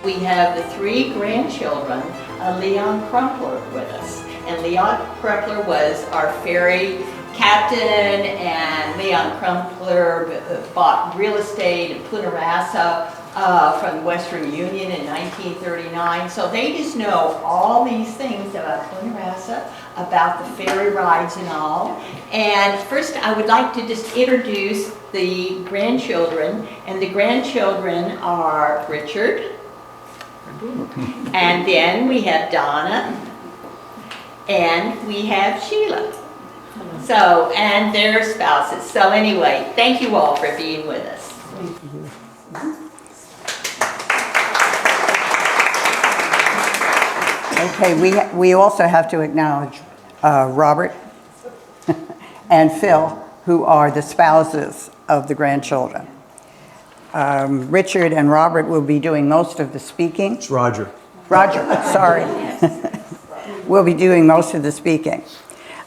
We have the three grandchildren, Leon Crumpler with us. And Leon Crumpler was our ferry captain, and Leon Crumpler bought real estate in Punta Rassa from the Western Union in 1939. So they just know all these things about Punta Rassa, about the ferry rides and all. And first I would like to just introduce the grandchildren. And the grandchildren are Richard, and then we have Donna, and we have Sheila. So, and their spouses. So anyway, thank you all for being with us. Okay, we also have to acknowledge Robert and Phil, who are the spouses of the grandchildren. Richard and Robert will be doing most of the speaking. It's Roger. Roger, sorry. We'll be doing most of the speaking.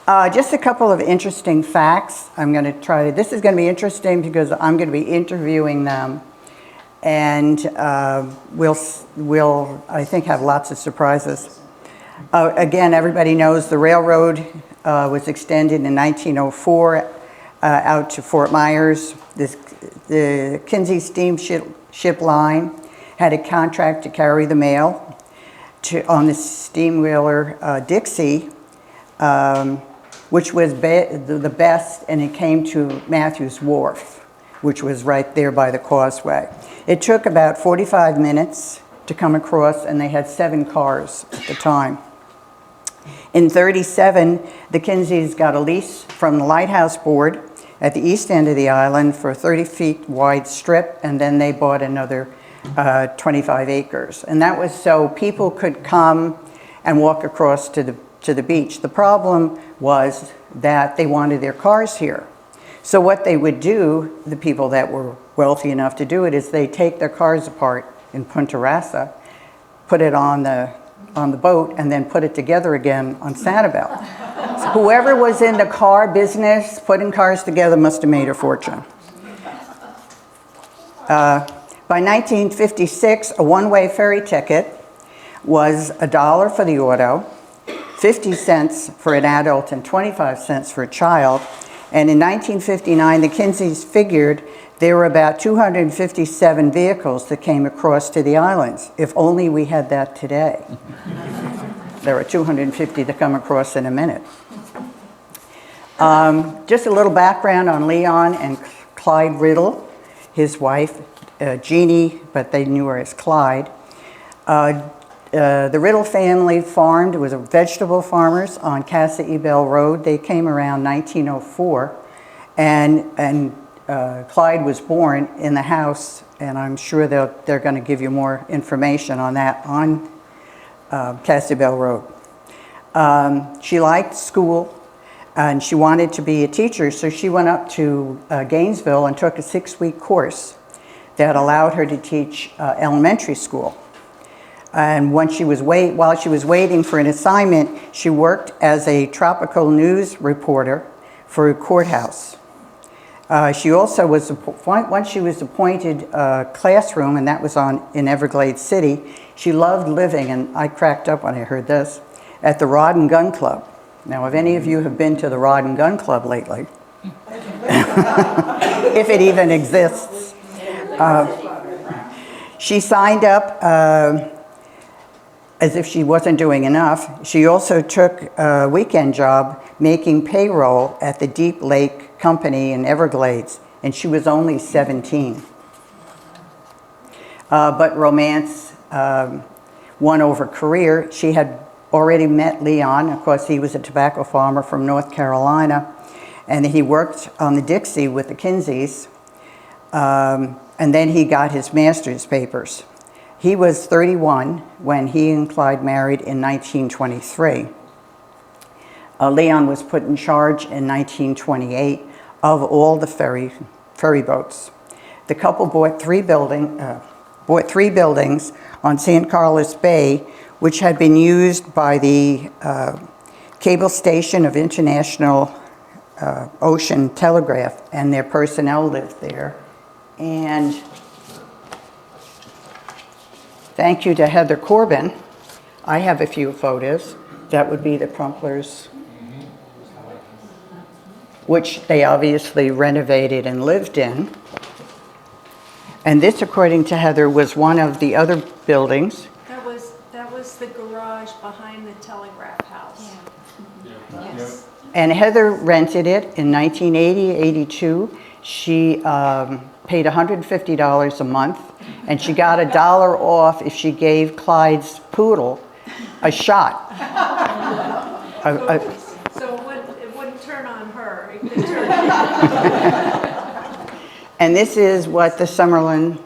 Just a couple of interesting facts. This is going to be interesting because I'm going to be interviewing them, and we'll I think have lots of surprises. Again, everybody knows the railroad was extended in 1904 out to Fort Myers. The Kinsey Steamship Line had a contract to carry the mail on the steamwhaler Dixie, which was the best, and it came to Matthews Wharf, which was right there by the causeway. It took about 45 minutes to come across, and they had 7 cars at the time. In '37, the Kinseys got a lease from the Lighthouse Board at the east end of the island for a 30 feet wide strip, and then they bought another 25 acres. And that was so people could come and walk across to the beach. The problem was that they wanted their cars here. So what they would do, the people that were wealthy enough to do it, is they take their cars apart in Punta Rassa, put it on the boat, and then put it together again on Sanibel. So whoever was in the car business, putting cars together, must have made a fortune. By 1956, a one-way ferry ticket was $1 for the auto, 50 cents for an adult, and 25 cents for a child. And in 1959, the Kinseys figured there were about 257 vehicles that came across to the islands. If only we had that today. There are 250 that come across in a minute. Just a little background on Leon and Clyde Riddle, his wife, Jeannie, but they knew her as Clyde. The Riddle family farmed, was vegetable farmers on Sanibel Road. They came around 1904, and Clyde was born in the house, and I'm sure they're going to give you more information on that on Sanibel Road. She liked school, and she wanted to be a teacher, so she went up to Gainesville and took a 6-week course that allowed her to teach elementary school. And while she was waiting for an assignment, she worked as a tropical news reporter for a courthouse. She also was, once she was appointed classroom, and that was in Everglades City, she loved living, and I cracked up when I heard this, at the Rod and Gun Club. Now, if any of you have been to the Rod and Gun Club lately, if it even exists, she signed up as if she wasn't doing enough. She also took a weekend job making payroll at the Deep Lake Company in Everglades, and she was only 17. But romance won over career. She had already met Leon. Of course, he was a tobacco farmer from North Carolina, and he worked on the Dixie with the Kinseys, and then he got his master's papers. He was 31 when he and Clyde married in 1923. Leon was put in charge in 1928 of all the ferry boats. The couple bought three buildings on San Carlos Bay, which had been used by the cable station of International Ocean Telegraph, and their personnel lived there. And Thank you to Heather Corbin. I have a few photos. That would be the Crumplers, which they obviously renovated and lived in. And this, according to Heather, was one of the other buildings. That was the garage behind the telegraph house. Yes. And Heather rented it in 1980, 82. She paid $150 a month, and she got $1 off if she gave Clyde's poodle a shot. So it wouldn't turn on her. It could turn on And this is what the Summerlin,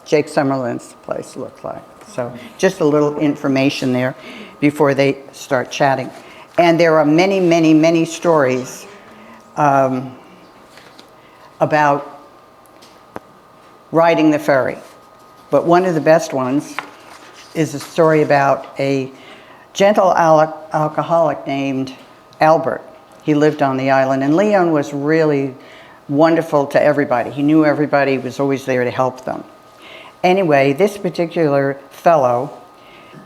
Jake Summerlin's place looked like. So just a little information there before they start chatting. And there are many, many, many stories about riding the ferry. But one of the best ones is a story about a gentle alcoholic named Albert. He lived on the island, and Leon was really wonderful to everybody. He knew everybody, was always there to help them. Anyway, this particular fellow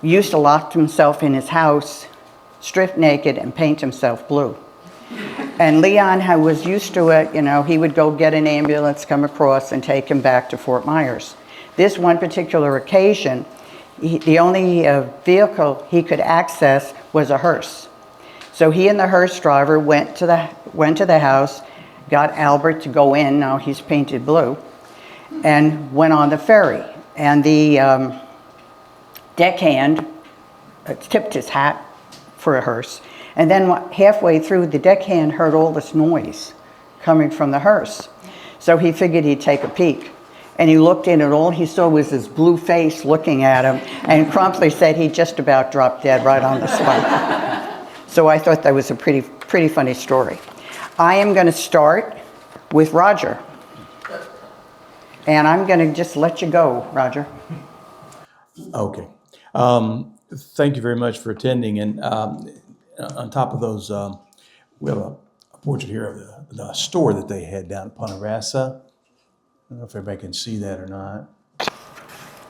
used to lock himself in his house, strip naked, and paint himself blue. And Leon was used to it, you know, he would go get an ambulance, come across, and take him back to Fort Myers. This one particular occasion, the only vehicle he could access was a hearse. So he and the hearse driver went to the house, got Albert to go in, now he's painted blue, and went on the ferry. And the deckhand tipped his hat for a hearse. And then halfway through, the deckhand heard all this noise coming from the hearse. So he figured he'd take a peek. And he looked in, and all he saw was this blue face looking at him. And Crumpler said he just about dropped dead right on the spot. So I thought that was a pretty funny story. I am going to start with Roger. And I'm going to just let you go, Roger. Okay. Thank you very much for attending. And on top of those, we have a portrait here of the store that they had down at Punta Rassa. I don't know if everybody can see that or not.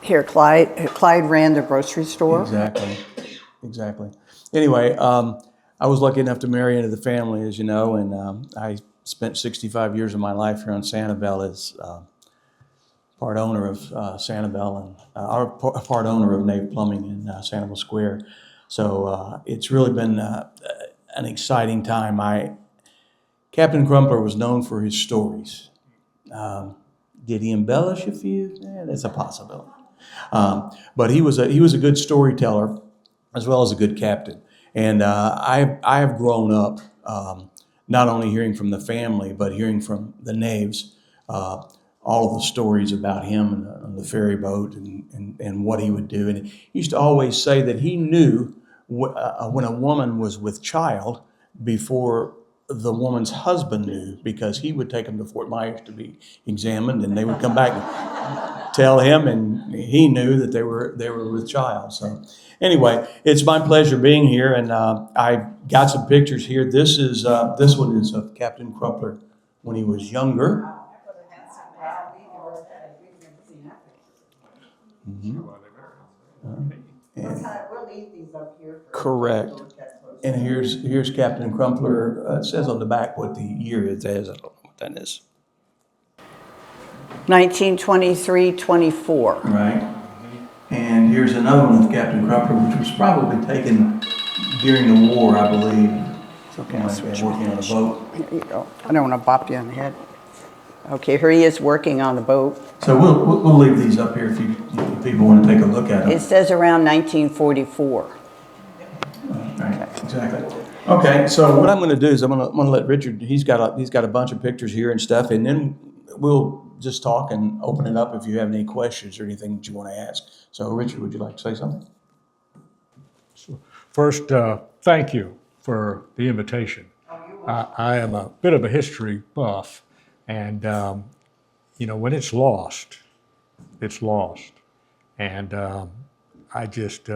Here, Clyde ran the grocery store. Exactly. Anyway, I was lucky enough to marry into the family, as you know, and I spent 65 years of my life here on Sanibel as part owner of Sanibel and part owner of Nave Plumbing in Sanibel Square. So it's really been an exciting time. Captain Crumpler was known for his stories. Did he embellish a few? That's a possibility. But he was a good storyteller as well as a good captain. And I have grown up not only hearing from the family, but hearing from the Naves, all of the stories about him on the ferry boat and what he would do. And he used to always say that he knew when a woman was with child before the woman's husband knew, because he would take them to Fort Myers to be examined, and they would come back and tell him, and he knew that they were with child. So anyway, it's my pleasure being here, and I got some pictures here. This one is of Captain Crumpler when he was younger. Mm-hmm. We'll leave these up here. Correct. And here's Captain Crumpler. It says on the back what the year it says. I don't know what that is. 1923-24. Right. And here's another one with Captain Crumpler, which was probably taken during the war, I believe. It's okay, Working on a boat. Here you go. I don't want to bop you on the head. Okay, here he is working on the boat. So we'll leave these up here if people want to take a look at them. It says around 1944. Right, exactly. Okay, so what I'm going to do is I'm going to let Richard. He's got a bunch of pictures here and stuff, and then we'll just talk and open it up if you have any questions or anything that you want to ask. So, Richard, would you like to say something? First, thank you for the invitation. I am a bit of a history buff, and when it's lost, it's lost, and I just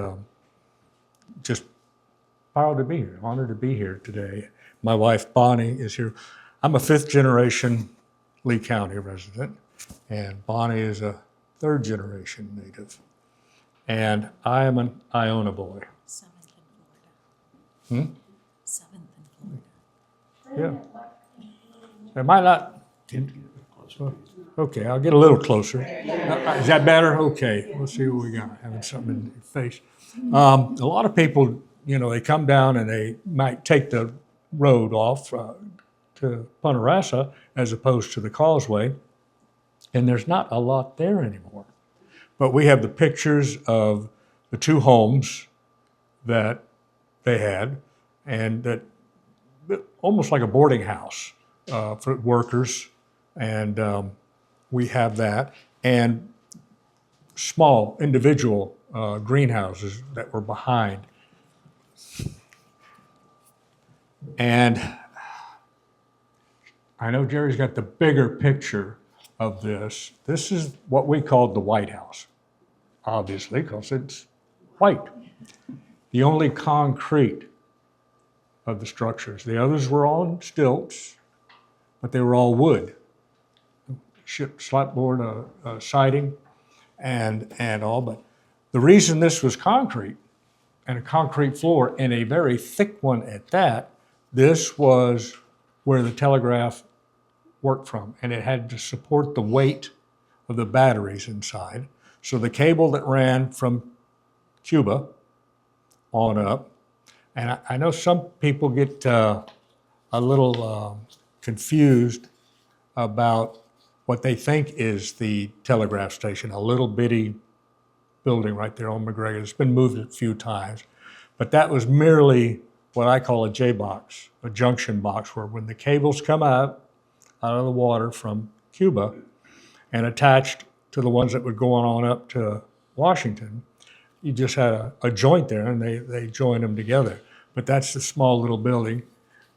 proud to be here, honored to be here today. My wife Bonnie is here. I'm a fifth generation Lee County resident, and Bonnie is a third generation native. and I am an Iona boy. 7th in Florida. 7th in Florida. Yeah. Am I not? Okay, I'll get a little closer. Is that better? Okay, let's see what we got. Having something in your face. A lot of people, they come down and they might take the road off to Punta Rassa as opposed to the causeway, and there's not a lot there anymore. But we have the pictures of the two homes that they had, and that almost like a boarding house for workers, and we have that, and small individual greenhouses that were behind. And I know Jerry's got the bigger picture of this. This is what we called the White House, obviously, because it's white. The only concrete of the structures. The others were all on stilts, but they were all wood. Slapboard siding and all. But the reason this was concrete, and a concrete floor, and a very thick one at that, this was where the telegraph worked from, and it had to support the weight of the batteries inside. So the cable that ran from Cuba on up, and I know some people get a little confused about what they think is the telegraph station, a little bitty building right there on McGregor. It's been moved a few times, but that was merely what I call a J-box, a junction box, where when the cables come out of the water from Cuba and attached to the ones that would go on up to Washington, you just had a joint there, and they joined them together. But that's the small little building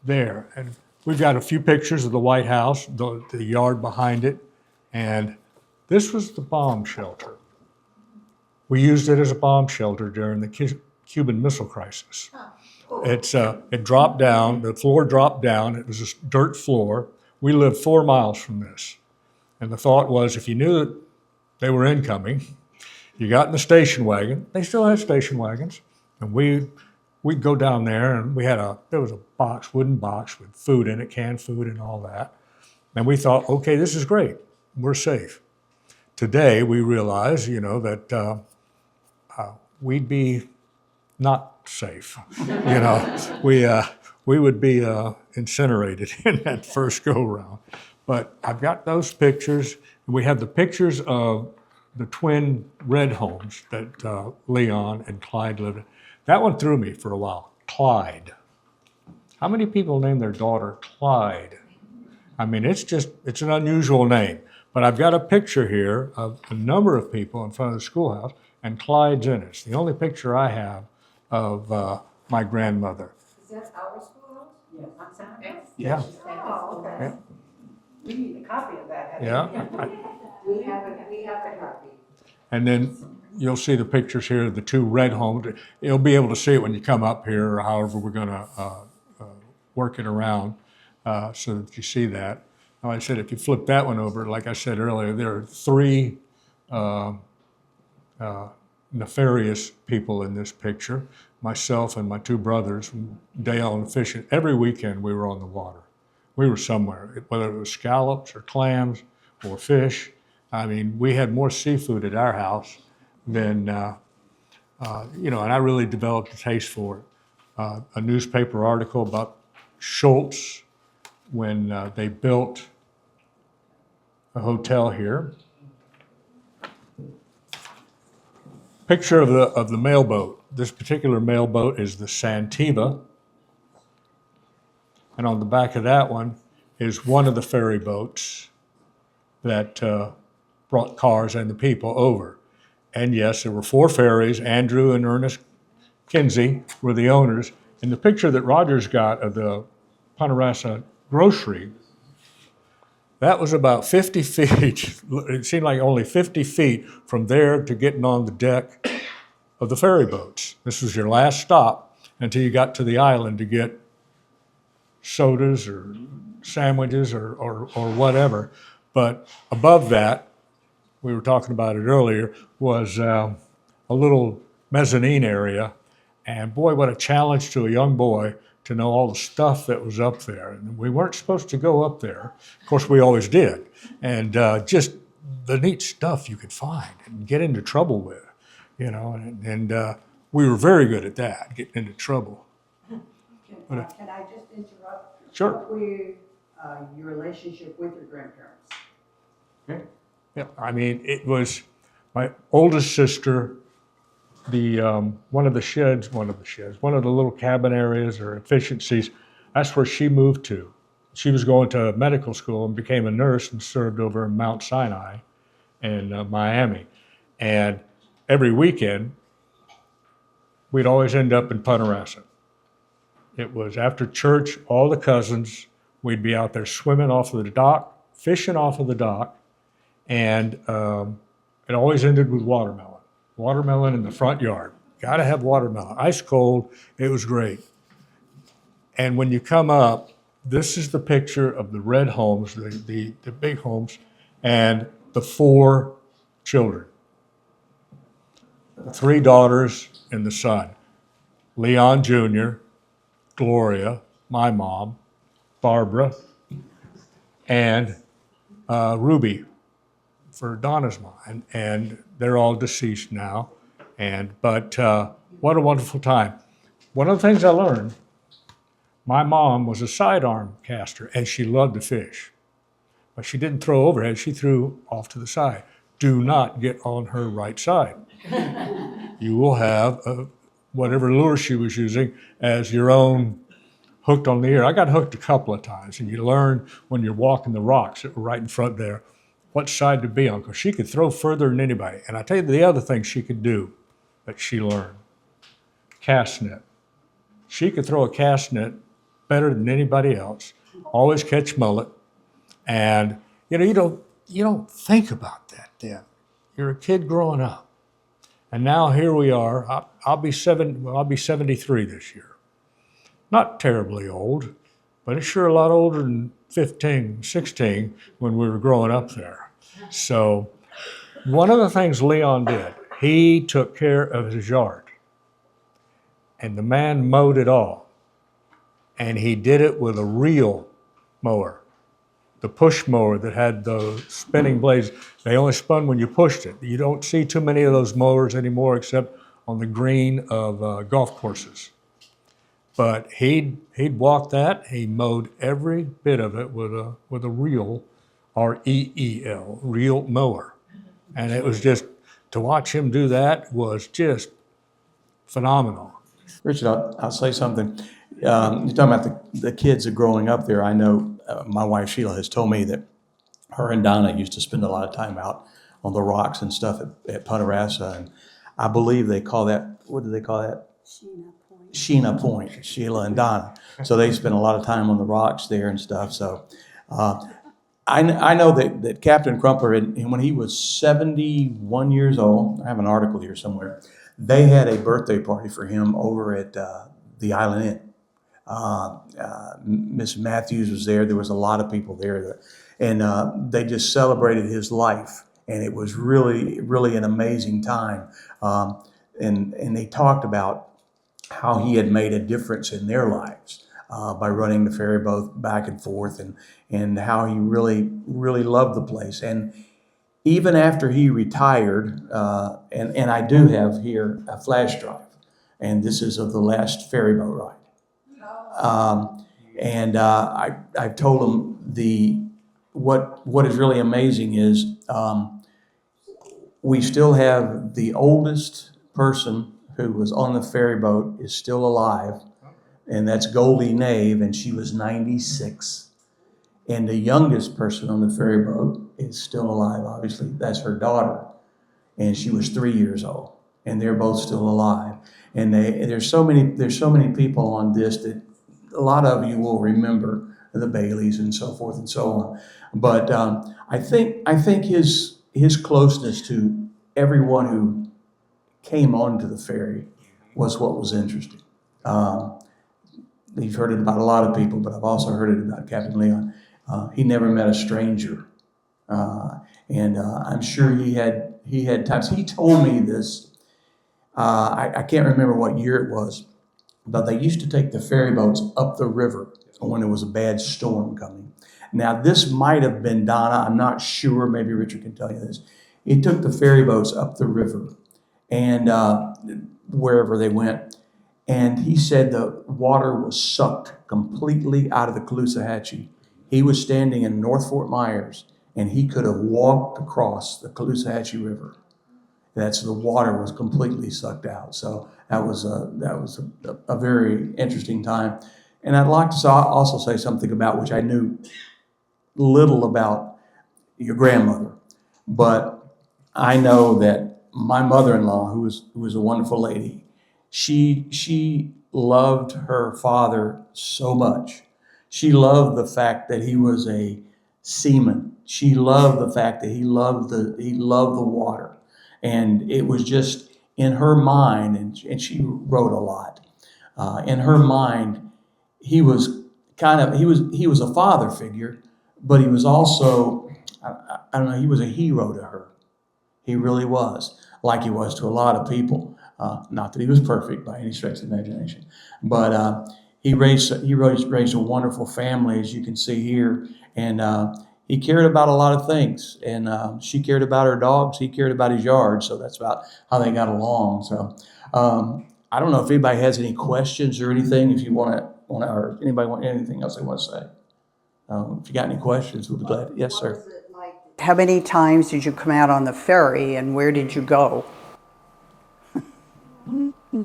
there. And we've got a few pictures of the White House, the yard behind it, and this was the bomb shelter. We used it as a bomb shelter during the Cuban Missile Crisis. It dropped down, the floor dropped down, it was a dirt floor. We lived 4 miles from this. And the thought was, if you knew that they were incoming, you got in the station wagon. They still had station wagons, and we'd go down there, and there was a box, wooden box with food in it, canned food and all that. And we thought, okay, this is great. We're safe. Today, we realize, that we'd be not safe. We would be incinerated in that first go-round. But I've got those pictures. We have the pictures of the twin red homes that Leon and Clyde lived in. That one threw me for a while. Clyde. How many people name their daughter Clyde? I mean, it's an unusual name. But I've got a picture here of a number of people in front of the schoolhouse, and Clyde's in it. It's the only picture I have of my grandmother. Is that our schoolhouse? Yes. On Sanibel? Yeah. Oh, okay. Yeah. We need a copy of that. Yeah. We have a copy. And then you'll see the pictures here of the two red homes. You'll be able to see it when you come up here, or however we're going to work it around so that you see that. Like I said, if you flip that one over, like I said earlier, there are 3 nefarious people in this picture. Myself and my 2 brothers, Dale and Fish. Every weekend we were on the water. We were somewhere, whether it was scallops or clams or fish. I mean, we had more seafood at our house than, and I really developed a taste for it. A newspaper article about Schultz when they built a hotel here. Picture of the mailboat. This particular mailboat is the Santiva. And on the back of that one is one of the ferry boats that brought cars and the people over. And yes, there were 4 ferries. Andrew and Ernest Kinsey were the owners. And the picture that Rogers got of the Punta Rassa grocery, that was about 50 feet. It seemed like only 50 feet from there to getting on the deck of the ferry boats. This was your last stop until you got to the island to get sodas or sandwiches or whatever. But above that, we were talking about it earlier, was a little mezzanine area. And boy, what a challenge to a young boy to know all the stuff that was up there. And we weren't supposed to go up there. Of course, we always did. And just the neat stuff you could find and get into trouble with, you know. And we were very good at that, getting into trouble. Can I just interrupt? Sure. What were your relationship with your grandparents? Yeah, I mean, it was my oldest sister, one of the little cabin areas or efficiencies, that's where she moved to. She was going to medical school and became a nurse and served over in Mount Sinai in Miami. And every weekend, we'd always end up in Punta Rassa. It was after church, all the cousins, we'd be out there swimming off of the dock, fishing off of the dock, and it always ended with watermelon. Watermelon in the front yard. Got to have watermelon. Ice cold. It was great. And when you come up, this is the picture of the red homes, the big homes, and the 4 children. The 3 daughters and the son. Leon Jr., Gloria, my mom, Barbara, and Ruby for Donna's mom. And they're all deceased now. But what a wonderful time. One of the things I learned, my mom was a sidearm caster and she loved to fish. But she didn't throw overhead, she threw off to the side. Do not get on her right side. You will have whatever lure she was using as your own hooked on the ear. I got hooked a couple of times, and you learn when you're walking the rocks that were right in front there what side to be on, because she could throw further than anybody. And I tell you the other thing she could do that she learned, cast net. She could throw a cast net better than anybody else, always catch mullet. And you know, you don't think about that then. You're a kid growing up. And now here we are. I'll be 73 this year. Not terribly old, but it's sure a lot older than 15, 16 when we were growing up there. So one of the things Leon did, he took care of his yard. And the man mowed it all. And he did it with a real mower. The push mower that had those spinning blades, they only spun when you pushed it. You don't see too many of those mowers anymore except on the green of golf courses. But he'd walk that. He mowed every bit of it with a real, R-E-E-L, real mower. And it was just, to watch him do that was just phenomenal. Richard, I'll say something. You're talking about the kids that growing up there. I know my wife Sheila has told me that her and Donna used to spend a lot of time out on the rocks and stuff at Punta Rassa, and I believe they call that, what do they call that? Sheena Point, Sheila and Donna. So they spent a lot of time on the rocks there and stuff. So I know that Captain Crumpler, and when he was 71 years old, I have an article here somewhere, they had a birthday party for him over at the Island Inn. Miss Matthews was there. There was a lot of people there, and they just celebrated his life, and it was really, really an amazing time. And they talked about how he had made a difference in their lives by running the ferry boat back and forth, and how he really, really loved the place. And even after he retired, and I do have here a flash drive, and this is of the last ferry boat ride. I've told him what is really amazing is we still have the oldest person who was on the ferry boat is still alive, and that's Goldie Nave, and she was 96. And the youngest person on the ferry boat is still alive, obviously. That's her daughter, and she was 3 years old, and they're both still alive. And there's so many people on this that a lot of you will remember, the Baileys and so forth and so on. But I think his closeness to everyone who came onto the ferry was what was interesting. You've heard it about a lot of people, but I've also heard it about Captain Leon. He never met a stranger, and I'm sure he had times. He told me this. I can't remember what year it was, but they used to take the ferry boats up the river when there was a bad storm coming. Now, this might have been Donna. I'm not sure. Maybe Richard can tell you this. It took the ferry boats up the river and wherever they went. And he said the water was sucked completely out of the Caloosahatchee. He was standing in North Fort Myers, and he could have walked across the Caloosahatchee River. That's the water was completely sucked out. So that was a very interesting time. And I'd like to also say something about which I knew little about your grandmother, but I know that my mother-in-law, who was a wonderful lady, she loved her father so much. She loved the fact that he was a seaman. She loved the fact that he loved the water. And it was just in her mind, and she wrote a lot. In her mind, he was a father figure, but he was also, I don't know, he was a hero to her. He really was, like he was to a lot of people. Not that he was perfect by any stretch of the imagination, but he raised a wonderful family, as you can see here, and he cared about a lot of things. And she cared about her dogs. He cared about his yard. So that's about how they got along. So I don't know if anybody has any questions or anything. If you want to, or anybody want anything else they want to say. If you got any questions, we'll be glad. Yes, sir. How many times did you come out on the ferry, and where did you go?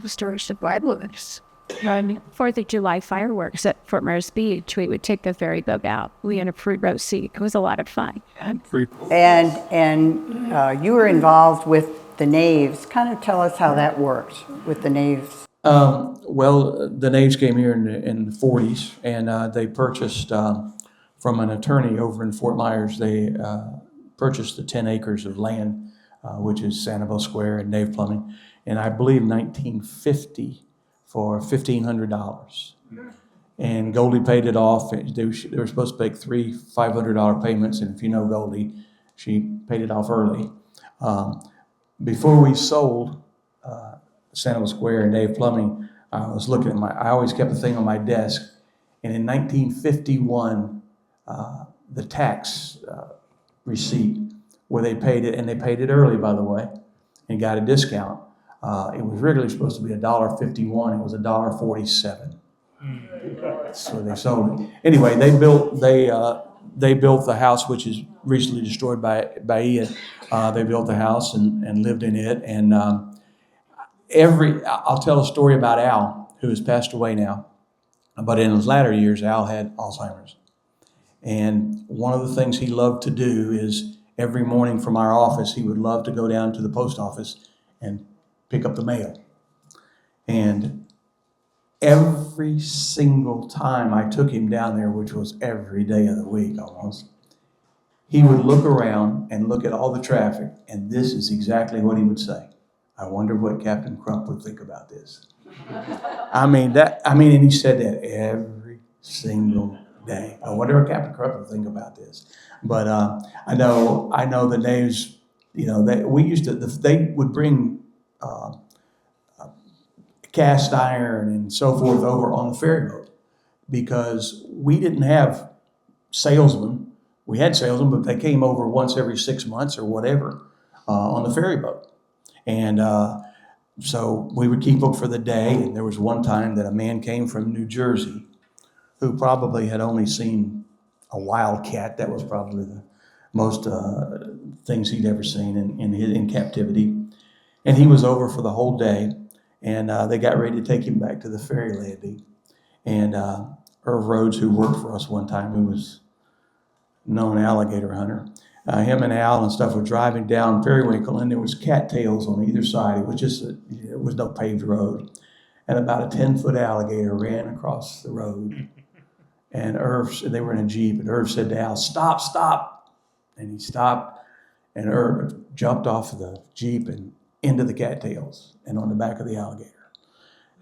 Stories of Bibles. 4th of July fireworks at Fort Myers Beach. We would take the ferry boat out. We had a free row seat. It was a lot of fun. And you were involved with the Naves. Kind of tell us how that worked with the Naves. Well, the Naves came here in the 40s, and they purchased from an attorney over in Fort Myers. They purchased the 10 acres of land, which is Sanibel Square and Nave Plumbing, and I believe 1950 for $1,500. And Goldie paid it off. They were supposed to make 3 $500 payments, and if you know Goldie, she paid it off early. Before we sold Sanibel Square and Nave Plumbing, I was looking at I always kept a thing on my desk, and in 1951, the tax receipt where they paid it, and they paid it early, by the way, and got a discount. It was originally supposed to be $1.51. It was $1.47. So they sold it. Anyway, they built the house, which is recently destroyed by Ian. They built the house and lived in it. And I'll tell a story about Al, who has passed away now. But in his latter years, Al had Alzheimer's. And one of the things he loved to do is every morning from our office, he would love to go down to the post office and pick up the mail. And every single time I took him down there, which was every day of the week almost, he would look around and look at all the traffic, and this is exactly what he would say. I wonder what Captain Crump would think about this. And he said that every single day. I wonder what Captain Crump would think about this. But I know the Naves, they would bring cast iron and so forth over on the ferry boat because we didn't have salesmen. We had salesmen, but they came over once every 6 months or whatever on the ferry boat. And so we would keep them for the day. And there was one time that a man came from New Jersey who probably had only seen a wildcat. That was probably the most things he'd ever seen in captivity. And he was over for the whole day. And they got ready to take him back to the ferry landing. And Irv Rhodes, who worked for us one time, who was known alligator hunter, him and Al and stuff were driving down Periwinkle, and there was cattails on either side. It was it was no paved road. And about a 10-foot alligator ran across the road. And they were in a Jeep, and Irv said to Al, stop. And he stopped, and Irv jumped off of the Jeep and into the cattails and on the back of the alligator.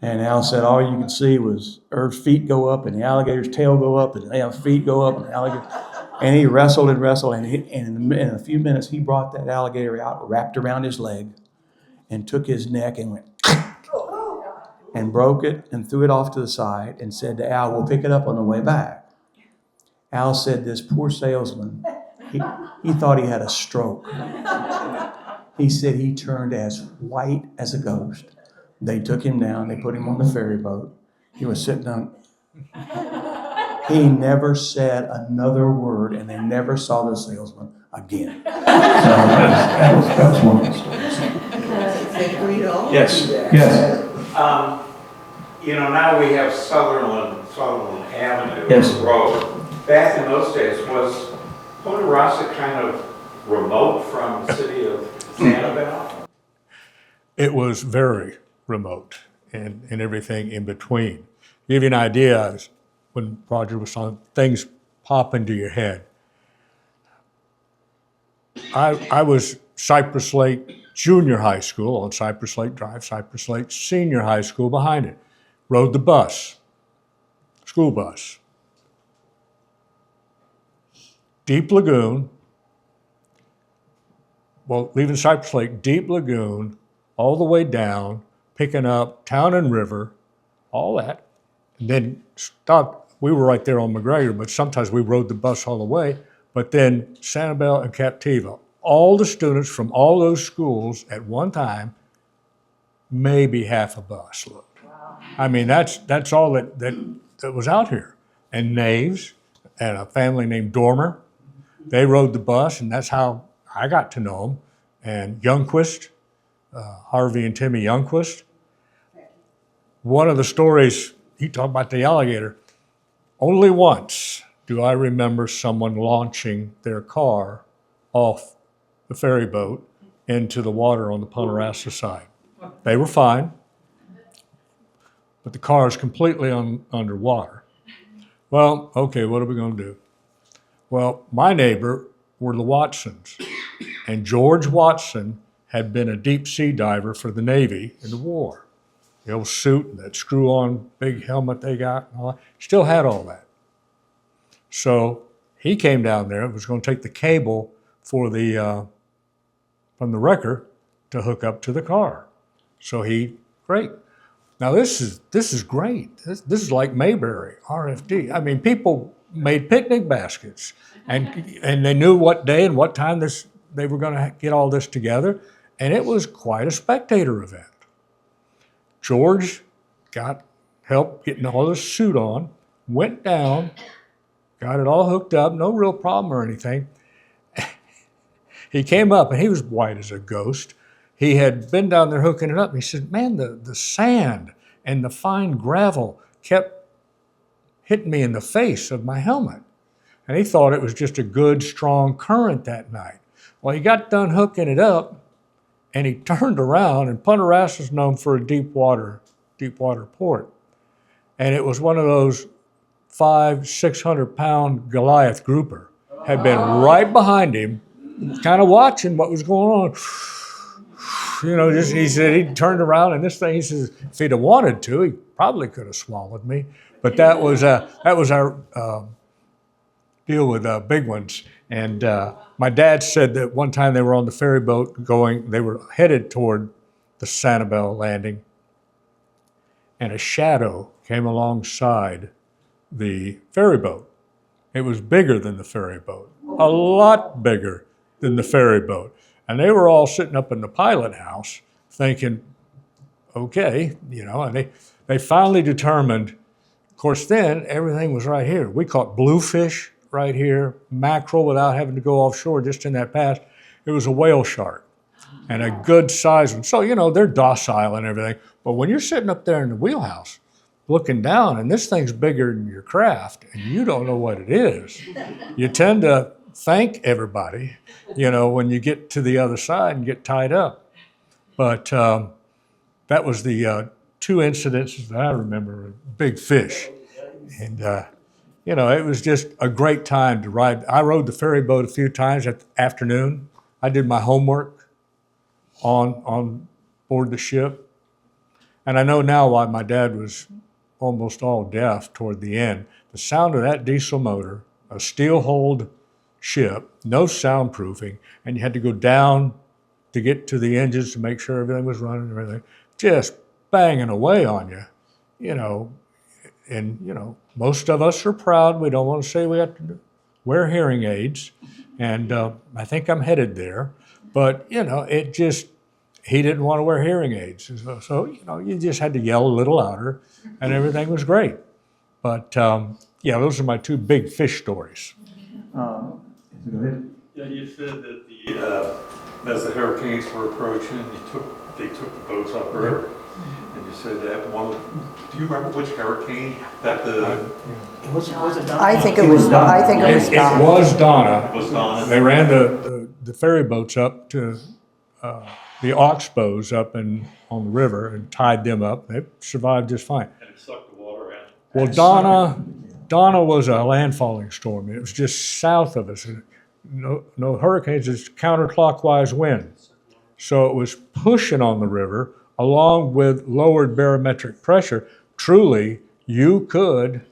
And Al said all you could see was Irv's feet go up and the alligator's tail go up and Al's feet go up and the alligator. And he wrestled and in a few minutes he brought that alligator out, wrapped around his leg, and took his neck and went and broke it and threw it off to the side and said to Al, we'll pick it up on the way back. Al said this poor salesman, he thought he had a stroke. He said he turned as white as a ghost. They took him down, they put him on the ferry boat. He was sitting on, he never said another word, and they never saw the salesman again. So that was one of the stories. Yes, yes. You know, now we have Sutherland Avenue Yes. Road. Back in those days, was Ponta Rasa kind of remote from the city of Sanibel? It was very remote and everything in between. To give you an idea, when Roger was on, things pop into your head. I was Cypress Lake Junior High School on Cypress Lake Drive, Cypress Lake Senior High School behind it. Rode the bus, school bus. Deep Lagoon, well, leaving Cypress Lake, Deep Lagoon, all the way down, picking up Town and River, all that, and then stopped. We were right there on McGregor, but sometimes we rode the bus all the way. But then Sanibel and Captiva, all the students from all those schools at one time, maybe half a bus load. Wow. I mean, that's all that was out here. And Naves and a family named Dormer, they rode the bus, and that's how I got to know them. And Youngquist, Harvey and Timmy Youngquist. One of the stories, he talked about the alligator. Only once do I remember someone launching their car off the ferry boat into the water on the Ponta Rasa side. They were fine, but the car is completely underwater. Well, okay, what are we going to do? Well, my neighbor were the Watsons, and George Watson had been a deep sea diver for the Navy in the war. The old suit and that screw-on big helmet they got, and all that. Still had all that. So he came down there and was going to take the cable for the from the wrecker to hook up to the car. So great. Now this is great. This is like Mayberry, RFD. I mean, people made picnic baskets, and they knew what day and what time they were going to get all this together, and it was quite a spectator event. George got help getting all this suit on, went down, got it all hooked up, no real problem or anything. He came up, and he was white as a ghost. He had been down there hooking it up, and he said, man, the sand and the fine gravel kept hitting me in the face of my helmet. And he thought it was just a good, strong current that night. Well, he got done hooking it up, and he turned around, and Ponta Rasa is known for a deep water port. And it was one of those 500-600-pound Goliath grouper. Had been right behind him, kind of watching what was going on. You know, he said he turned around, and this thing, he says, if he'd have wanted to, he probably could have swallowed me. But that was our deal with big ones. And my dad said that one time they were on the ferry boat they were headed toward the Sanibel landing, and a shadow came alongside the ferry boat. It was bigger than the ferry boat, a lot bigger than the ferry boat. And they were all sitting up in the pilot house thinking, okay, you know, and they finally determined, of course, then everything was right here. We caught bluefish right here, mackerel without having to go offshore just in that pass. It was a whale shark and a good size one. So, you know, they're docile and everything. But when you're sitting up there in the wheelhouse looking down and this thing's bigger than your craft and you don't know what it is, you tend to thank everybody, you know, when you get to the other side and get tied up. But that was the two incidences that I remember of big fish. And, you know, it was just a great time to ride. I rode the ferry boat a few times at the afternoon. I did my homework on board the ship. And I know now why my dad was almost all deaf toward the end. The sound of that diesel motor, a steel-hulled ship, no soundproofing, and you had to go down to get to the engines to make sure everything was running and everything, just banging away on you, you know. And, you know, most of us are proud. We don't want to say we have to wear hearing aids. And I think I'm headed there. But, you know, he didn't want to wear hearing aids. So, you know, you just had to yell a little louder and everything was great. But, yeah, those are my two big fish stories. Yeah, you said that as the hurricanes were approaching, they took the boats upriver. And you said that do you remember which hurricane that Was it done? I think it was Donna. It was Donna. It was Donna. They ran the ferry boats up to the oxbows up on the river and tied them up. They survived just fine. And it sucked the water out. Well, Donna was a landfalling storm. It was just south of us. No hurricanes, it's counterclockwise wind. So it was pushing on the river along with lowered barometric pressure. Truly, you could,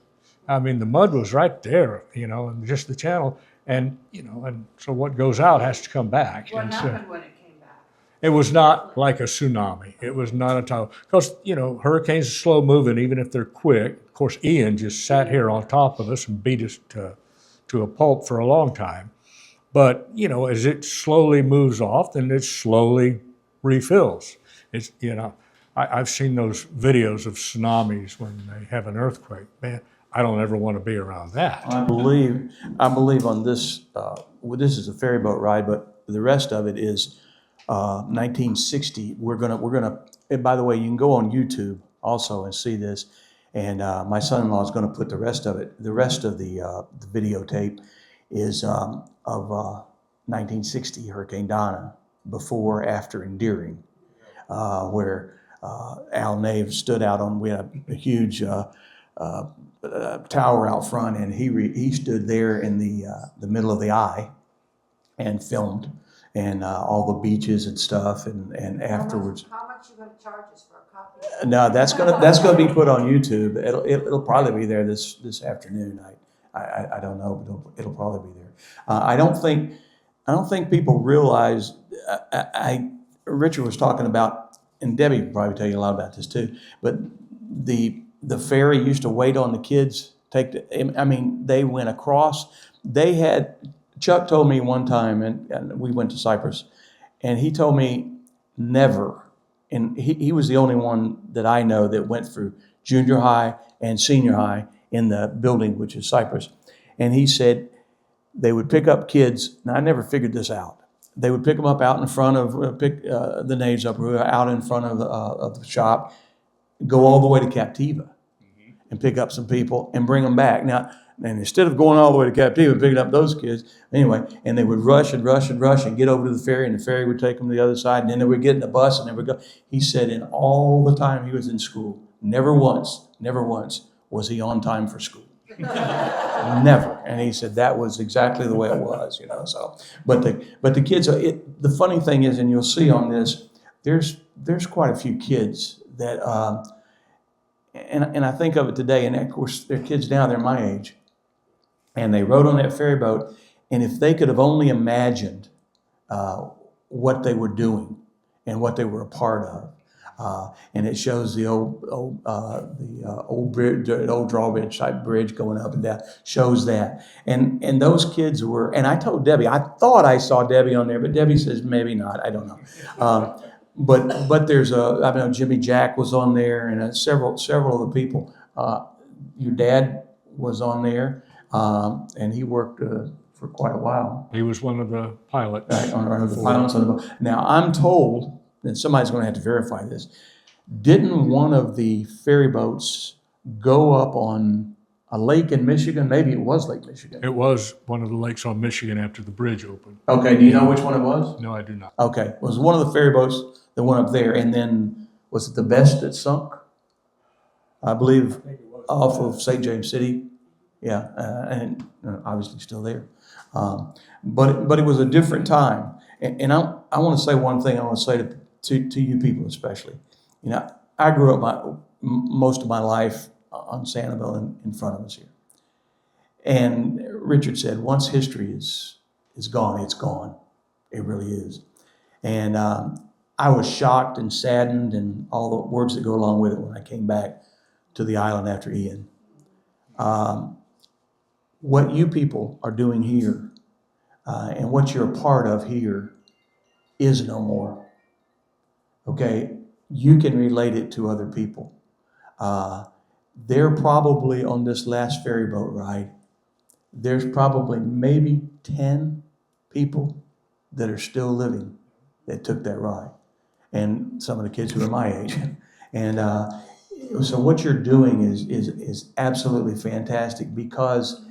I mean, the mud was right there, you know, and just the channel. And, you know, and so what goes out has to come back. What And so happened when it came back? it was not like a tsunami. It was not a tidal. Because, you know, hurricanes are slow moving, even if they're quick. Of course, Ian just sat here on top of us and beat us to a pulp for a long time. But, you know, as it slowly moves off, then it slowly refills. It's, you know, I've seen those videos of tsunamis when they have an earthquake. Man, I don't ever want to be around that. I believe on this, well, this is a ferry boat ride, but the rest of it is 1960. We're gonna. And by the way, you can go on YouTube also and see this. And my son-in-law is going to put the rest of it. The rest of the videotape is of 1960 Hurricane Donna, before, after, and during, where Al Nave stood out on. We had a huge tower out front, and he stood there in the middle of the eye and filmed, and all the beaches and stuff, and afterwards. How much you gonna charge us for a copy? No, that's gonna be put on YouTube. It'll probably be there this afternoon. I don't know, but it'll probably be there. I don't think people realize. Richard was talking about, and Debbie will probably tell you a lot about this too. But the ferry used to wait on the kids. They went across. Chuck told me one time, and we went to Cyprus, and he told me never. And he was the only one that I know that went through junior high and senior high in the building, which is Cyprus. And he said they would pick up kids. Now, I never figured this out. They would pick them up out in front of, the natives up out in front of the shop, go all the way to Captiva and pick up some people and bring them back. Now, and instead of going all the way to Captiva and picking up those kids, anyway, and they would rush and get over to the ferry, and the ferry would take them to the other side, and then they would get in the bus and they would go. He said in all the time he was in school, never once was he on time for school. Never. And he said that was exactly the way it was, you know. So, but the kids, the funny thing is, and you'll see on this, there's quite a few kids that, and I think of it today, and of course they're kids now, they're my age, and they rode on that ferry boat, and if they could have only imagined what they were doing and what they were a part of. And it shows the old bridge, the old drawbridge type bridge going up and down. Shows that, and those kids were. And I told Debbie, I thought I saw Debbie on there, but Debbie says maybe not. I don't know. But there's I know Jimmy Jack was on there, and several of the people. Your dad was on there, and he worked for quite a while. He was one of the pilots. Right, one of the pilots on the boat. Now I'm told. And somebody's going to have to verify this. Didn't one of the ferry boats go up on a lake in Michigan? Maybe it was Lake Michigan. It was one of the lakes on Michigan after the bridge opened. Okay, do you know which one it was? No, I do not. Okay, it was one of the ferry boats that went up there, and then was it the Best that sunk? I believe off of St. James City. Yeah, and obviously still there. But it was a different time. And I want to say one thing. I want to say to you people especially. You know, I grew up most of my life on Sanibel in front of us here. And Richard said, once history is gone, it's gone. It really is. And I was shocked and saddened and all the words that go along with it when I came back to the island after Ian. What you people are doing here and what you're a part of here is no more. Okay? You can relate it to other people. They're probably on this last ferry boat ride. There's probably maybe 10 people that are still living that took that ride. And some of the kids who are my age. And so what you're doing is absolutely fantastic, because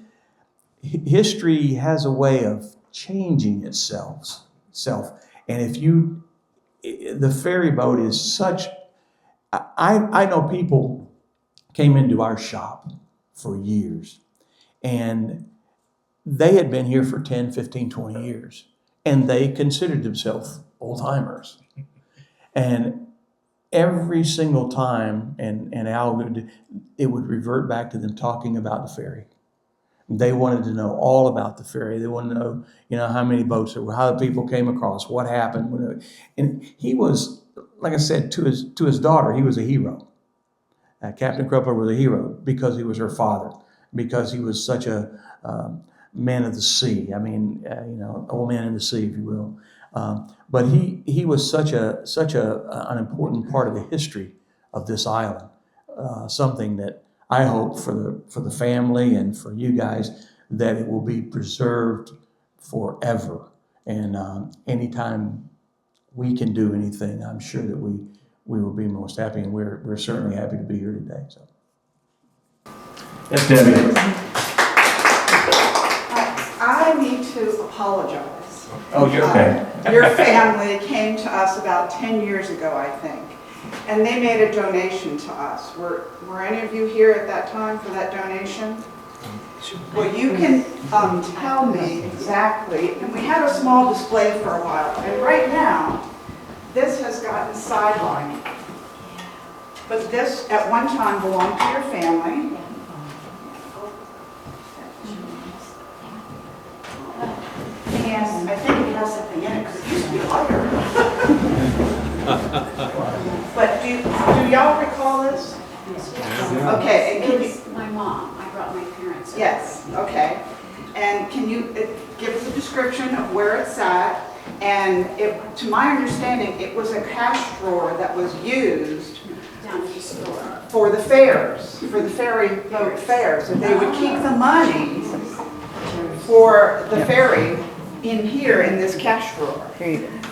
history has a way of changing itself. And if you, the ferry boat is such, I know people came into our shop for years, and they had been here for 10, 15, 20 years, and they considered themselves old-timers. And every single time, and Al, it would revert back to them talking about the ferry. They wanted to know all about the ferry. They wanted to know, how many boats there were, how the people came across, what happened. And he was, like I said, to his daughter, he was a hero. Captain Crumpler was a hero because he was her father, because he was such a man of the sea. I mean, old man in the sea, if you will. But he was such an important part of the history of this island. Something that I hope for the family and for you guys, that it will be preserved forever. And anytime we can do anything, I'm sure that we will be most happy, and we're certainly happy to be here today. So, yes, Debbie. I need to apologize. Oh, you're okay. Your family came to us about 10 years ago, I think, and they made a donation to us. Were any of you here at that time for that donation? Well, you can tell me exactly, and we had a small display for a while, and right now, this has gotten sidelined. But this, at one time, belonged to your family. And I think it has something in it, because it used to be lighter. But do y'all recall this? Okay, and It can you, was my mom. I brought my parents. yes, okay. And can you give us a description of where it's at? And to my understanding, it was a cash drawer that was used Down at the store. for the fairs, for the ferry boat fairs. And they would keep the money for the ferry in here in this cash drawer.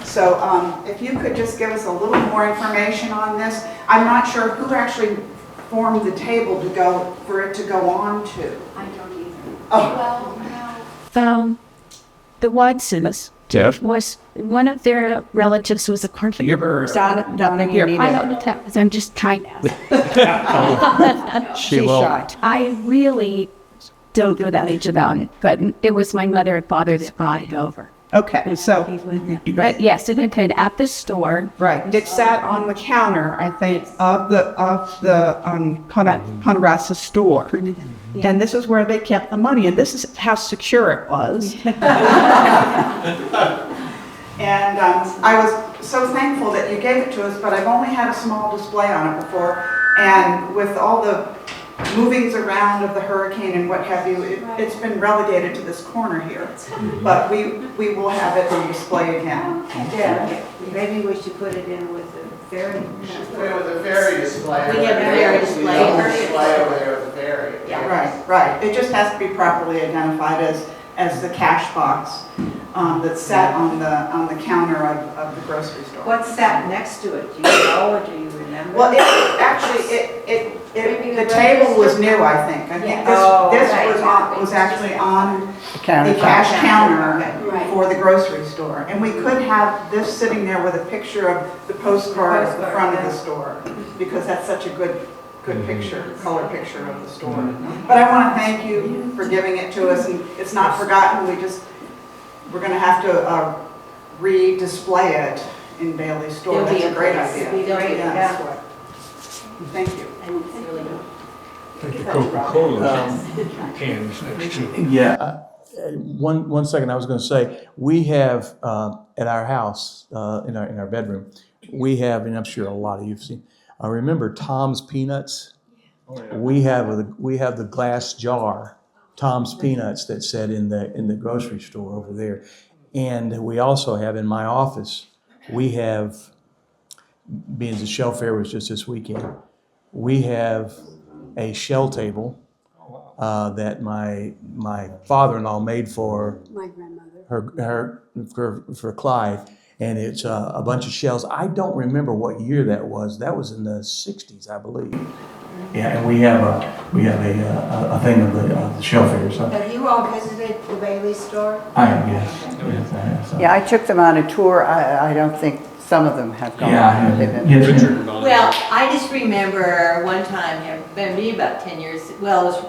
So if you could just give us a little more information on this. I'm not sure who actually formed the table for it to go on to. I don't either. Oh. Well, no. The Watsons. Jeff? Was one of their relatives was a carpenter. Donna, Here, I don't know that because I'm just trying to ask. She's shy. I really don't know that much about it, but it was my mother and father that brought it over. Okay, so, But yes, it had at the store. right, it sat on the counter, I think, of the Ponderosa store. And this is where they kept the money, and this is how secure it was. And I was so thankful that you gave it to us, but I've only had a small display on it before. And with all the movings around of the hurricane and what have you, it's been relegated to this corner here. But we will have it on display again. Yeah, maybe we should put it in with the ferry. Put it with the ferry display. We have a ferry display. Display over there with the ferry. Yeah. Right. It just has to be properly identified as the cash box that sat on the counter of the grocery store. What sat next to it? Do you know or do you remember? Well, the table was new, I think. I think this was actually on the cash counter Right. for the grocery store. And we could have this sitting there with a picture of the postcard at the front of the store, because that's such a good picture, color picture of the store. But I want to thank you for giving it to us, and it's not forgotten. We're going to have to re-display it in Bailey's store. There'll be That's a a great place. idea. It'll be great, Yes. yeah. Thank you. And it's really good. Take the Coca-Cola cans next to it. Yeah, One second, I was going to say, we have at our house, in our bedroom, we have, and I'm sure a lot of you've seen, remember Tom's Peanuts? We have the glass jar, Tom's Peanuts, that sat in the grocery store over there. And we also have in my office, we have, being the shell fair was just this weekend, we have a shell table that my father-in-law made for My grandmother. for Clyde, and it's a bunch of shells. I don't remember what year that was. That was in the '60s, I believe. Yeah, and we have a thing of the shell fair. So. Have you all visited the Bailey store? I have, yes. So. Yeah, I took them on a tour. I don't think some of them have gone. Yeah, They've been- yes, Richard, Well, I just remember one time, it been me about 10 years, well, it was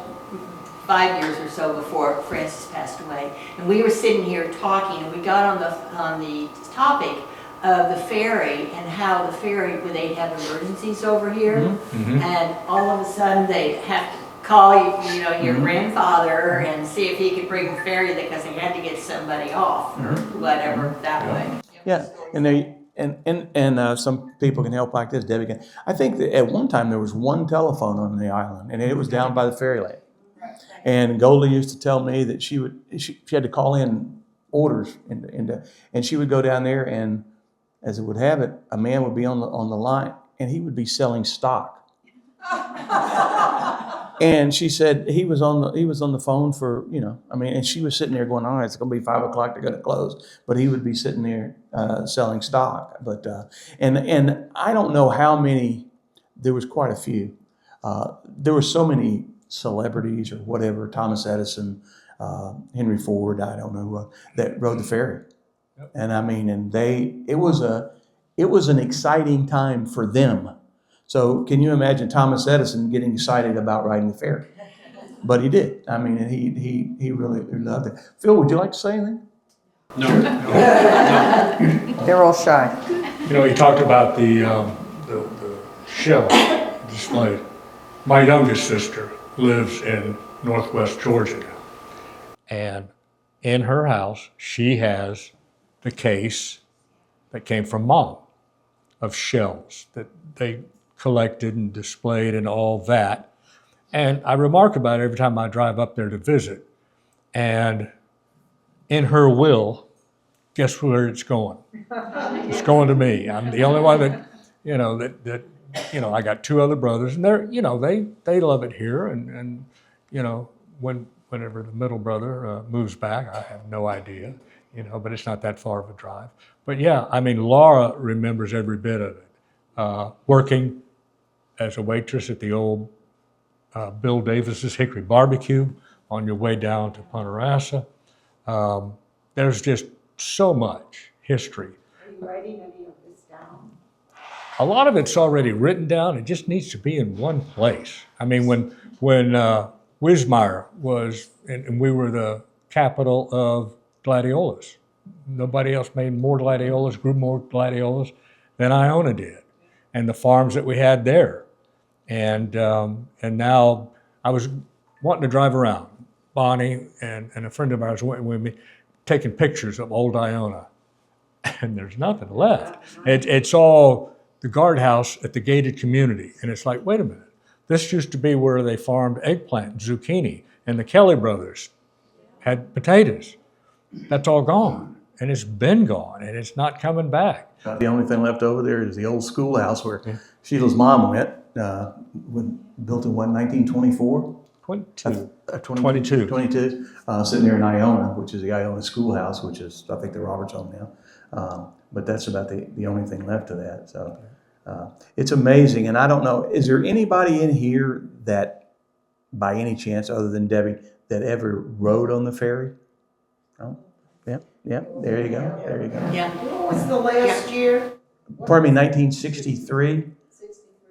5 years or so before Francis passed away, and we were sitting here talking, and we got on the topic of the ferry and how the ferry, where they'd have emergencies over here, and all of a sudden they'd have to call your grandfather and see if he could bring the ferry because they had to get somebody off or whatever that way. Yeah, and some people can help like this. Debbie can. I think that at one time there was one telephone on the island, and it was down by the ferry land. And Goldie used to tell me that she had to call in orders, and she would go down there, and as it would have it, a man would be on the line, and he would be selling stock. And she said he was on the phone for, and she was sitting there going, all right, it's going to be 5 o'clock, they're going to close. But he would be sitting there selling stock. But and I don't know how many, there was quite a few. There were so many celebrities or whatever, Thomas Edison, Henry Ford, I don't know, that rode the ferry. Yep. And it was an exciting time for them. So can you imagine Thomas Edison getting excited about riding the ferry? But he did. And he really loved it. Phil, would you like to say anything? No. They're all shy. You talked about the shell display. My youngest sister lives in Northwest Georgia now. And in her house, she has the case that came from Mom of shells that they collected and displayed and all that. And I remark about it every time I drive up there to visit. And in her will, guess where it's going? It's going to me. I'm the only one that I got 2 other brothers, and they love it here. And whenever the middle brother moves back, I have no idea, but it's not that far of a drive. But yeah, Laura remembers every bit of it. Working as a waitress at the old Bill Davis's Hickory Barbecue on your way down to Punta Rassa. There's just so much history. Are you writing any of this down? A lot of it's already written down. It just needs to be in one place. When Wismar was, and we were the capital of gladiolas. Nobody else made more gladiolas, grew more gladiolas than Iona did, and the farms that we had there. And now I was wanting to drive around. Bonnie and a friend of ours went with me, taking pictures of old Iona, and there's nothing left. It's all the guardhouse at the gated community, and it's like, wait a minute, this used to be where they farmed eggplant and zucchini, and the Kelly brothers had potatoes. That's all gone, and it's been gone, and it's not coming back. The only thing left over there is the old schoolhouse where Sheila's mom went, built in 1924? 22. 22. Sitting there in Iona, which is the Iona schoolhouse, which is, I think, the Roberts home now. But that's about the only thing left of that. So it's amazing. And I don't know, is there anybody in here that, by any chance, other than Debbie, that ever rode on the ferry? Oh, yeah. There you go. There you go. Yeah. What was the last year? Pardon me, 1963.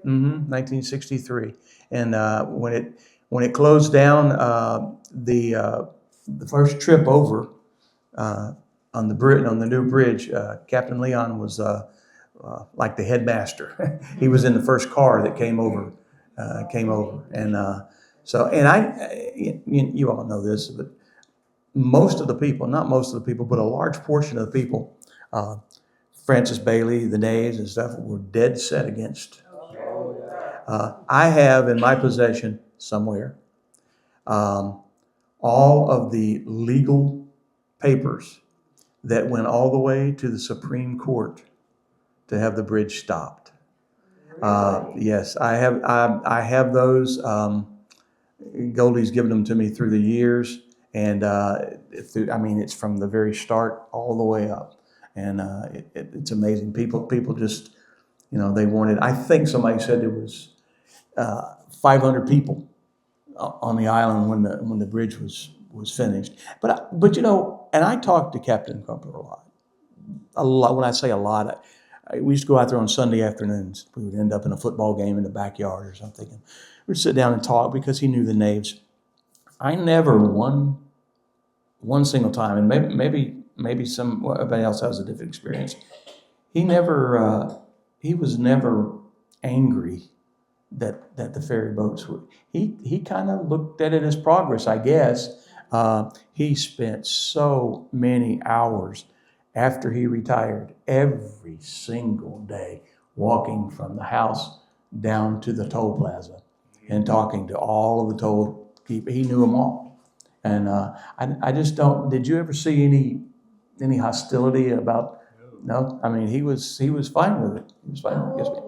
1963. And when it closed down, the first trip over on the new bridge, Captain Leon was like the headmaster. He was in the first car that came over, and you all know this, but most of the people, not most of the people, but a large portion of the people, Francis Bailey, the Nays and stuff, were dead set against. I have in my possession somewhere all of the legal papers that went all the way to the Supreme Court to have the bridge stopped. Yes, I have those. Goldie's given them to me through the years, and it's from the very start all the way up, and it's amazing. People just, they wanted. I think somebody said there was 500 people on the island when the bridge was finished. But and I talked to Captain Crumpler a lot. When I say a lot, we used to go out there on Sunday afternoons. We would end up in a football game in the backyard or something, and we'd sit down and talk because he knew the names. I never one single time, and maybe somebody else has a different experience. He was never angry that the ferry boats were. He kind of looked at it as progress, I guess. He spent so many hours after he retired every single day walking from the house down to the toll plaza and talking to all of the toll people. He knew them all. And I just don't, did you ever see any hostility about, no? I mean, he was fine with it. He was fine with it. Yes, ma'am.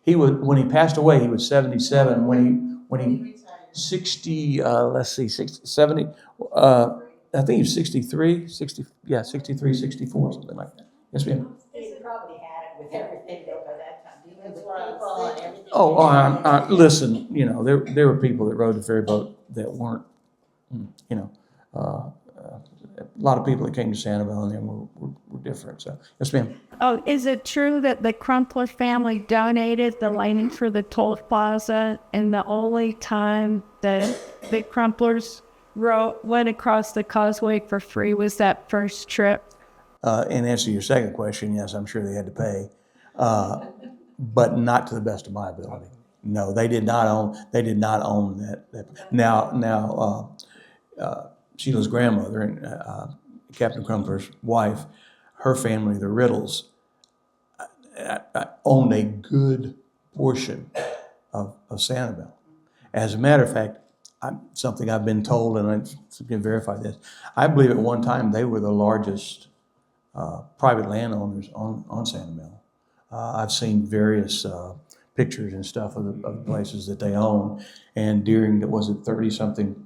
He was, when he passed away, he was 77. When he 60, 70, I think he was 63, 63, 64, something like that. Yes, ma'am. He probably had it with everything though by that time, dealing with people and everything. Listen, there were people that rode the ferry boat that weren't, a lot of people that came to Sanibel and then were different. So, yes, ma'am. Oh, is it true that the Crumpler family donated the lighting for the toll plaza, and the only time that the Crumplers went across the causeway for free was that first trip? In answer to your second question, yes, I'm sure they had to pay, but not to the best of my ability. No, they did not own that. Now, Sheila's grandmother and Captain Crumpler's wife, her family, the Riddles, owned a good portion of Sanibel. As a matter of fact, something I've been told, and I can verify this, I believe at one time they were the largest private landowners on Sanibel. I've seen various pictures and stuff of the places that they own, and during the 30-something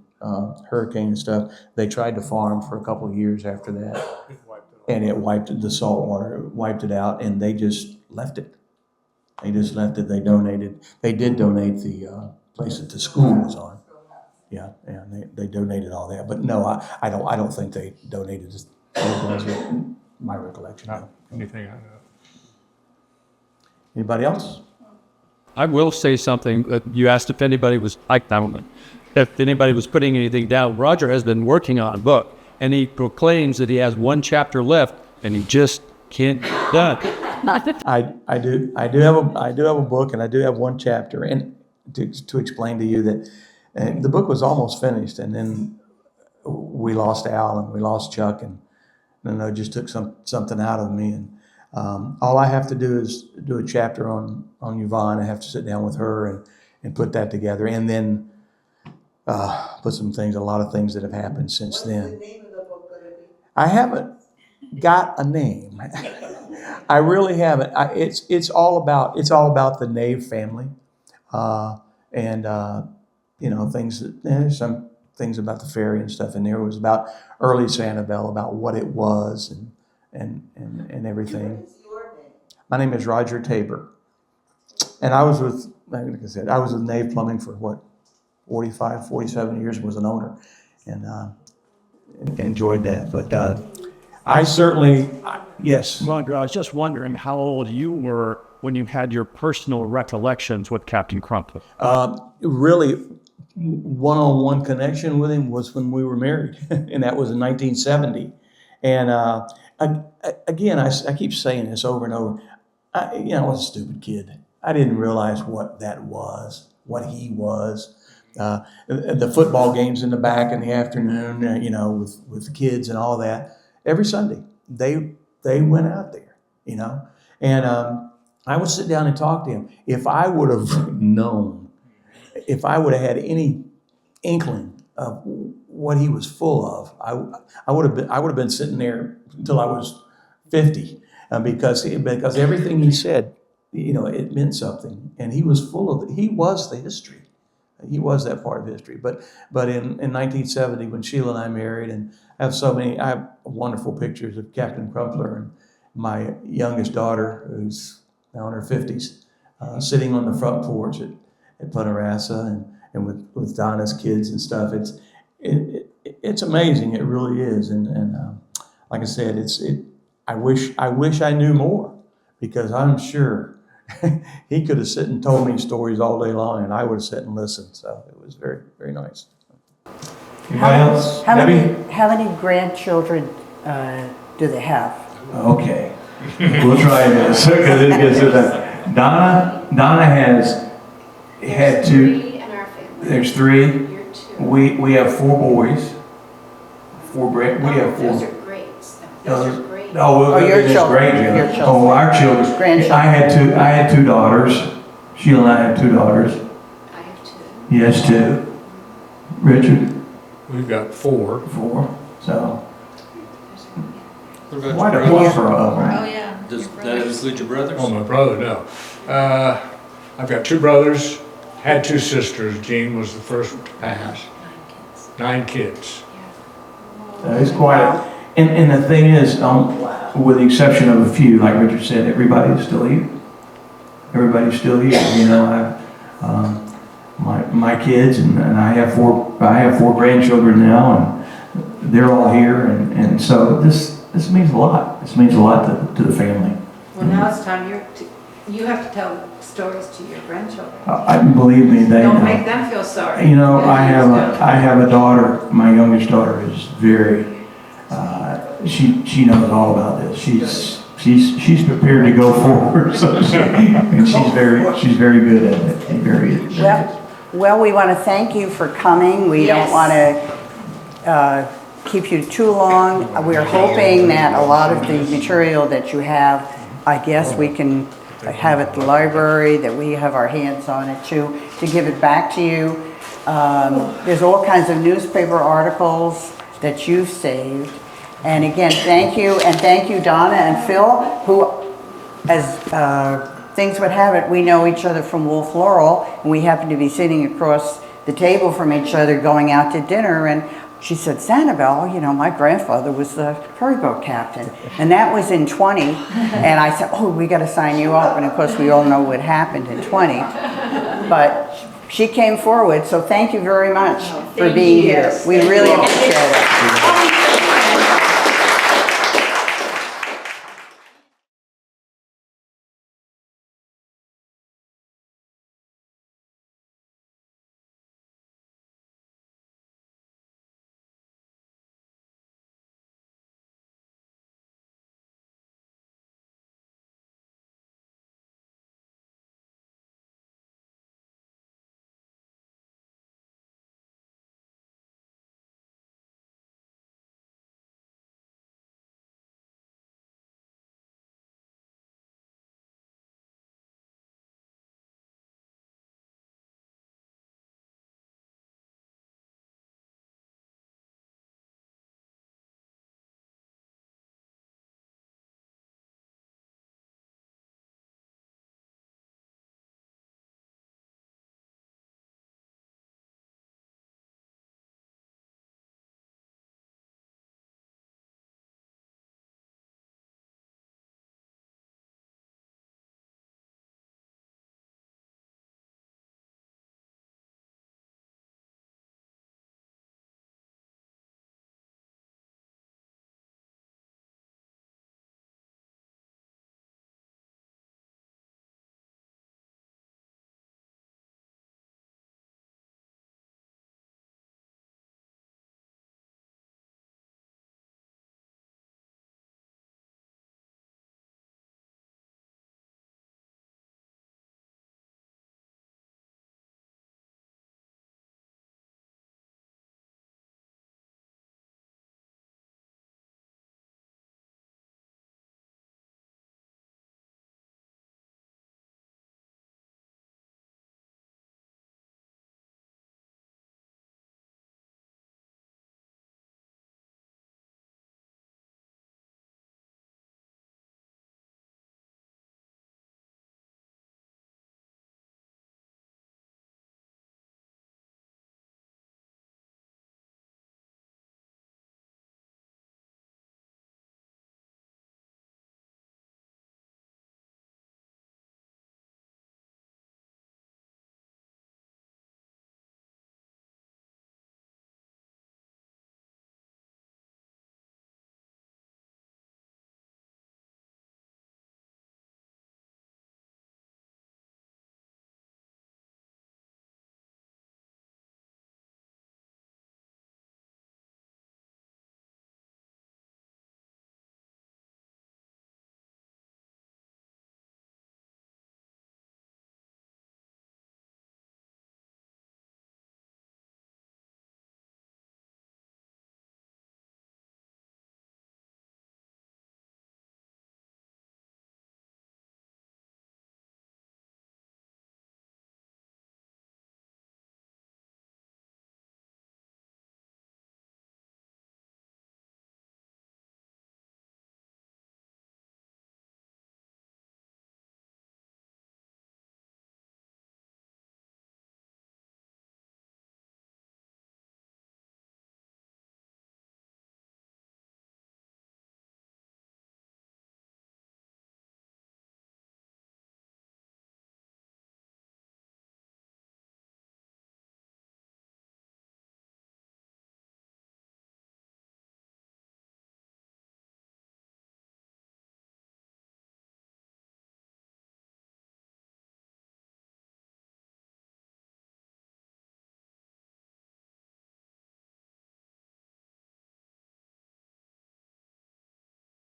hurricane and stuff, they tried to farm for a couple of years after that, and it wiped the salt water, wiped it out, and they just left it. They just left it. They did donate the place that the school was on. Yeah, they donated all that, but no, I don't think they donated this. My recollection. Not anything I know. Anybody else? I will say something. You asked if anybody was if anybody was putting anything down. Roger has been working on a book, and he proclaims that he has one chapter left, and he just can't get done. I do have a book, and I do have one chapter, and to explain to you that the book was almost finished, and then we lost Al and we lost Chuck, and it just took something out of me, and all I have to do is do a chapter on Yvonne. I have to sit down with her and put that together, and then put a lot of things that have happened since then. What's the name of the book going to be? I haven't got a name. I really haven't. It's all about the Nave family, and things. There's some things about the ferry and stuff in there. It was about early Sanibel, about what it was and everything. What is your name? My name is Roger Tabor, and I was with, like I said, I was with Nave Plumbing for 45, 47 years, was an owner, and enjoyed that. But I certainly, yes. Roger, I was just wondering how old you were when you had your personal recollections with Captain Crumpler. Really, one-on-one connection with him was when we were married, and that was in 1970. And again, I keep saying this over and over. I was a stupid kid. I didn't realize what that was, what he was. The football games in the back in the afternoon, you know, with the kids and all that. Every Sunday, they went out there, you know. And I would sit down and talk to him. If I would have known, if I would have had any inkling of what he was full of, I would have been sitting there until I was 50, because everything he said, you know, it meant something, and he was he was the history. He was that part of history. But in 1970, when Sheila and I married, and I have wonderful pictures of Captain Crumpler and my youngest daughter, who's now in her 50s, sitting on the front porch at Punta Rassa and with Donna's kids and stuff. It's amazing. It really is. And like I said, I wish I knew more, because I'm sure he could have sat and told me stories all day long, and I would have sat and listened. So it was very, very nice. Anybody else? How Debbie? many grandchildren do they have? Okay, we'll try this, because it gets to that. Donna has had two. Three in our family. There's three. You're two. We have 4 boys. We have 4. Those are greats. Those are great. Oh, your it's children, great. your children. Oh, our children. Grandchildren. I had 2 daughters. Sheila and I have 2 daughters. I have two. Yes, 2. Richard, We've got 4. 4. So What about quite your a brothers? plethora of them. Oh, yeah. Does that include your brothers? Oh, my brother, no. I've got 2 brothers, had 2 sisters. Jean was the first to pass. 9 kids. It's quite. And the thing is, with the exception of a few, like Richard said, everybody's still here. Everybody's still here. You know, my kids and I have 4 grandchildren now, and they're all here, and so this means a lot. This means a lot to the family. Well, now it's time you have to tell stories to your grandchildren. Believe me, they Don't know. make them feel sorry. You know, I have a daughter. My youngest daughter is very. She knows all about this. She's prepared to go forward. So she's very good at it. Well, we want to thank you for coming. We don't want to keep you too long. We're hoping that a lot of the material that you have, I guess we can have at the library, that we have our hands on it too, to give it back to you. There's all kinds of newspaper articles that you've saved. And again, thank you, and thank you, Donna and Phil, who, as things would have it, we know each other from Wolf Laurel, and we happen to be sitting across the table from each other going out to dinner, and she said, Sanibel, you know, my grandfather was the ferry boat captain, and that was in 20, and I said, oh, we got to sign you up, and of course we all know what happened in 20, but she came forward, so thank you very much for being here. We really appreciate it.